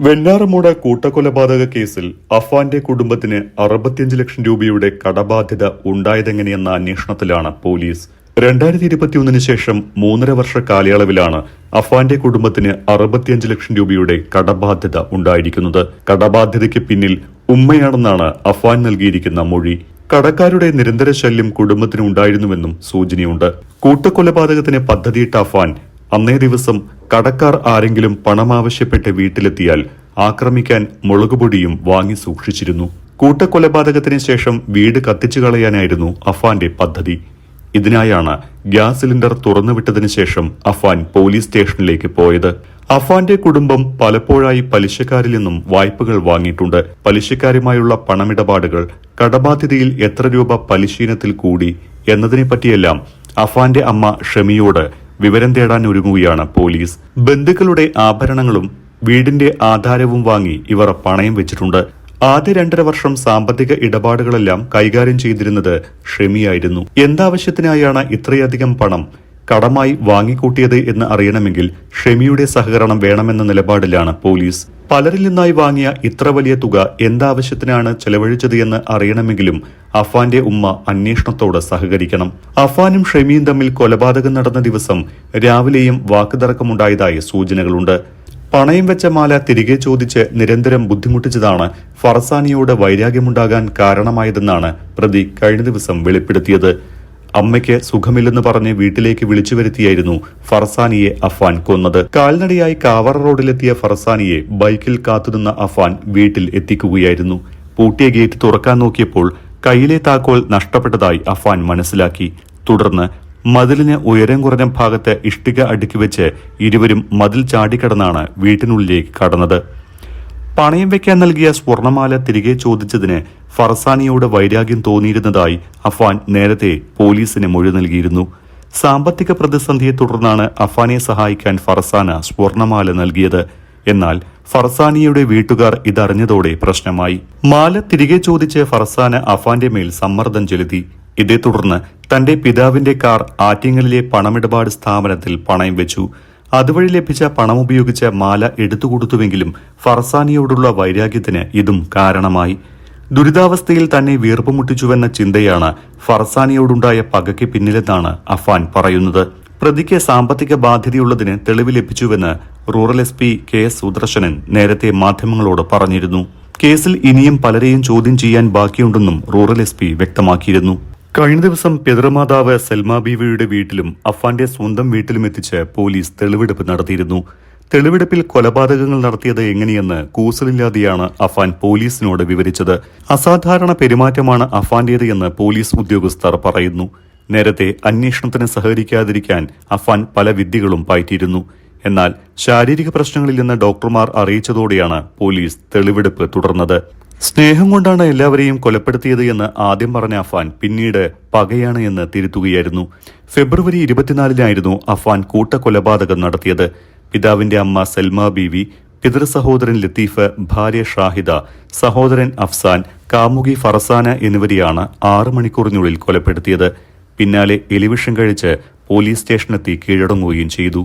വെഞ്ഞാറമൂട് കൂട്ടക്കൊലപാതക കേസിൽ അഫാന്റെ കുടുംബത്തിന് 65 ലക്ഷം രൂപയുടെ കടബാധ്യത ഉണ്ടായതെങ്ങനെയെന്ന അന്വേഷണത്തിലാണ് പോലീസ്. 2021 ശേഷം 3.5 വർഷ കാലയളവിലാണ് അഫാന്റെ കുടുംബത്തിന് 65 ലക്ഷം രൂപയുടെ കടബാധ്യത ഉണ്ടായിരിക്കുന്നത്. കടബാധ്യതയ്ക്ക് പിന്നിൽ ഉമ്മയാണെന്നാണ് അഫാൻ നൽകിയിരിക്കുന്ന മൊഴി. കടക്കാരുടെ നിരന്തര ശല്യം കുടുംബത്തിന് ഉണ്ടായിരുന്നുവെന്നും സൂചനയുണ്ട്. കൂട്ടക്കൊലപാതകത്തിന് പദ്ധതിയിട്ട അഫാൻ അന്നേ ദിവസം കടക്കാർ ആരെങ്കിലും പണം ആവശ്യപ്പെട്ട് വീട്ടിലെത്തിയാൽ ആക്രമിക്കാൻ മുളകുപൊടിയും വാങ്ങി സൂക്ഷിച്ചിരുന്നു. കൂട്ടക്കൊലപാതകത്തിന് ശേഷം വീട് കത്തിച്ചു കളയാനായിരുന്നു അഫാന്റെ പദ്ധതി. ഇതിനായാണ് ഗ്യാസ് സിലിണ്ടർ തുറന്നുവിട്ടതിനു ശേഷം അഫാൻ പോലീസ് സ്റ്റേഷനിലേക്ക് പോയത്. അഫാന്റെ കുടുംബം പലപ്പോഴായി പലിശക്കാരിൽ നിന്നും വായ്പകൾ വാങ്ങിയിട്ടുണ്ട്. പലിശക്കാരുമായുള്ള പണമിടപാടുകൾ, കടബാധ്യതയിൽ എത്ര രൂപ പലിശീനത്തിൽ കൂടി എന്നതിനെപ്പറ്റിയെല്ലാം അഫാന്റെ അമ്മ ഷമിയോട് വിവരം തേടാൻ ഒരുങ്ങുകയാണ് പോലീസ്. ബന്ധുക്കളുടെ ആഭരണങ്ങളും വീടിന്റെ ആധാരവും വാങ്ങി ഇവർ പണയം വെച്ചിട്ടുണ്ട്. ആദ്യ 2.5 വർഷം സാമ്പത്തിക ഇടപാടുകളെല്ലാം കൈകാര്യം ചെയ്തിരുന്നത് ഷമിയായിരുന്നു. എന്താവശ്യത്തിനായാണ് ഇത്രയധികം പണം കടമായി വാങ്ങിക്കൂട്ടിയത് എന്ന് അറിയണമെങ്കിൽ ഷമിയുടെ സഹകരണം വേണമെന്ന നിലപാടിലാണ് പോലീസ്. പലരിൽ നിന്നായി വാങ്ങിയ ഇത്ര വലിയ തുക എന്താവശ്യത്തിനാണ് ചെലവഴിച്ചത് എന്ന് അറിയണമെങ്കിലും അഫാന്റെ ഉമ്മ അന്വേഷണത്തോട് സഹകരിക്കണം. അഫാനും ഷമിയും തമ്മിൽ കൊലപാതകം നടന്ന ദിവസം രാവിലെയും വാക്കുതർക്കമുണ്ടായതായി സൂചനകളുണ്ട്. പണയം വെച്ച മാല തിരികെ ചോദിച്ച് നിരന്തരം ബുദ്ധിമുട്ടിച്ചതാണ് ഫർസാനിയോട് വൈരാഗ്യമുണ്ടാകാൻ കാരണമായതെന്നാണ് പ്രതി കഴിഞ്ഞ ദിവസം വെളിപ്പെടുത്തിയത്. അമ്മയ്ക്ക് സുഖമില്ലെന്ന് പറഞ്ഞ് വീട്ടിലേക്ക് വിളിച്ചു വരുത്തിയായിരുന്നു ഫർസാനിയെ അഫാൻ കൊന്നത്. കാൽനടയായി കാവറ റോഡിലെത്തിയ ഫർസാനിയെ ബൈക്കിൽ കാത്തുനിന്ന അഫാൻ വീട്ടിൽ എത്തിക്കുകയായിരുന്നു. പൂട്ടിയ ഗേറ്റ് തുറക്കാൻ നോക്കിയപ്പോൾ കയ്യിലെ താക്കോൽ നഷ്ടപ്പെട്ടതായി അഫാൻ മനസ്സിലാക്കി. തുടർന്ന് മതിലിന് ഉയരം കുറഞ്ഞ ഭാഗത്ത് ഇഷ്ടിക അടുക്കി വെച്ച് ഇരുവരും മതിൽ ചാടിക്കടന്നാണ് വീട്ടിനുള്ളിലേക്ക് കടന്നത്. പണയം വെക്കാൻ നൽകിയ സ്വർണമാല തിരികെ ചോദിച്ചതിന് ഫർസാനിയോട് വൈരാഗ്യം തോന്നിയിരുന്നതായി അഫാൻ നേരത്തെ പോലീസിന് മൊഴി നൽകിയിരുന്നു. സാമ്പത്തിക പ്രതിസന്ധിയെ തുടർന്നാണ് അഫാനെ സഹായിക്കാൻ ഫർസാന സ്വർണമാല നൽകിയത്. എന്നാൽ ഫർസാനിയുടെ വീട്ടുകാർ ഇതറിഞ്ഞതോടെ പ്രശ്നമായി. മാല തിരികെ ചോദിച്ച് ഫർസാന അഫാന്റെ മേൽ സമ്മർദ്ദം ചെലുത്തി. ഇതേ തുടർന്ന് തന്റെ പിതാവിന്റെ കാർ ആറ്റിങ്ങലിലെ പണമിടപാട് സ്ഥാപനത്തിൽ പണയം വെച്ചു. അതുവഴി ലഭിച്ച പണം ഉപയോഗിച്ച് മാല എടുത്തുകൊടുത്തുവെങ്കിലും ഫർസാനിയോടുള്ള വൈരാഗ്യത്തിന് ഇതും കാരണമായി. ദുരിതാവസ്ഥയിൽ തന്നെ വീർപ്പുമുട്ടിച്ചുവെന്ന ചിന്തയാണ് ഫർസാനിയോടുണ്ടായ പകയ്ക്ക് പിന്നിലെന്നാണ് അഫാൻ പറയുന്നത്. പ്രതിക്ക് സാമ്പത്തിക ബാധ്യതയുള്ളതിന് തെളിവ് ലഭിച്ചുവെന്ന് റൂറൽ SP KS സുദർശനൻ നേരത്തെ മാധ്യമങ്ങളോട് പറഞ്ഞിരുന്നു. കേസിൽ ഇനിയും പലരെയും ചോദ്യം ചെയ്യാൻ ബാക്കിയുണ്ടെന്നും റൂറൽ SP വ്യക്തമാക്കിയിരുന്നു. കഴിഞ്ഞ ദിവസം പിതൃമാതാവ് സൽമ ബീവിയുടെ വീട്ടിലും അഫാന്റെ സ്വന്തം വീട്ടിലും എത്തിച്ച് പോലീസ് തെളിവെടുപ്പ് നടത്തിയിരുന്നു. തെളിവെടുപ്പിൽ കൊലപാതകങ്ങൾ നടത്തിയത് എങ്ങനെയെന്ന് കൂസലില്ലാതെയാണ് അഫാൻ പോലീസിനോട് വിവരിച്ചത്. അസാധാരണ പെരുമാറ്റമാണ് അഫാന്റേത് എന്ന് പോലീസ് ഉദ്യോഗസ്ഥർ പറയുന്നു. നേരത്തെ അന്വേഷണത്തിന് സഹകരിക്കാതിരിക്കാൻ അഫാൻ പല വിദ്യകളും പയറ്റിയിരുന്നു. എന്നാൽ ശാരീരിക പ്രശ്നങ്ങളിൽ നിന്ന് ഡോക്ടർമാർ അറിയിച്ചതോടെയാണ് പോലീസ് തെളിവെടുപ്പ് തുടർന്നത്. സ്നേഹം കൊണ്ടാണ് എല്ലാവരെയും കൊലപ്പെടുത്തിയത് എന്ന് ആദ്യം പറഞ്ഞ അഫാൻ പിന്നീട് പകയാണ് എന്ന് തിരുത്തുകയായിരുന്നു. ഫെബ്രുവരി 24-നായിരുന്നു അഫാൻ കൂട്ടക്കൊലപാതകം നടത്തിയത്. പിതാവിന്റെ അമ്മ സൽമ ബീവി, പിതൃ സഹോദരൻ ലത്തീഫ്, ഭാര്യ ഷാഹിദ, സഹോദരൻ അഫ്സാൻ, കാമുകി ഫർസാന എന്നിവരെയാണ് 6 മണിക്കൂറിനുള്ളിൽ കൊലപ്പെടുത്തിയത്. പിന്നാലെ എലിവിഷം കഴിച്ച് പോലീസ് സ്റ്റേഷനെത്തി കീഴടങ്ങുകയും ചെയ്തു.